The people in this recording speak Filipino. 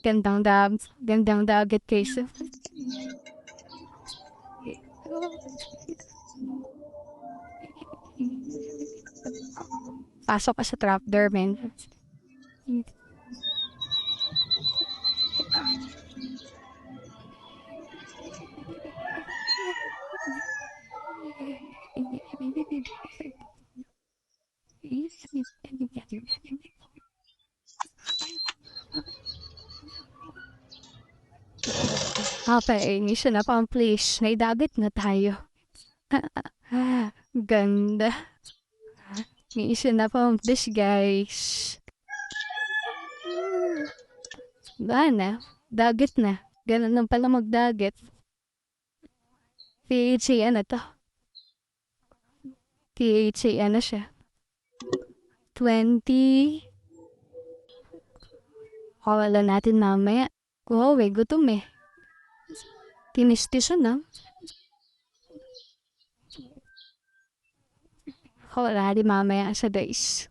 Gandang dagat guys. Pasok ka sa trapdoor, men. Okay, mission accomplished. May dagat na tayo. Ganda. Mission accomplished, guys. Wala na. Dagat na. Ganun lang pala magdagat. PHA ano to? PHA ano siya? 20. Kawala natin mamaya. Wow, gutom eh. Tinistis na. Kawala natin mamaya sa guys.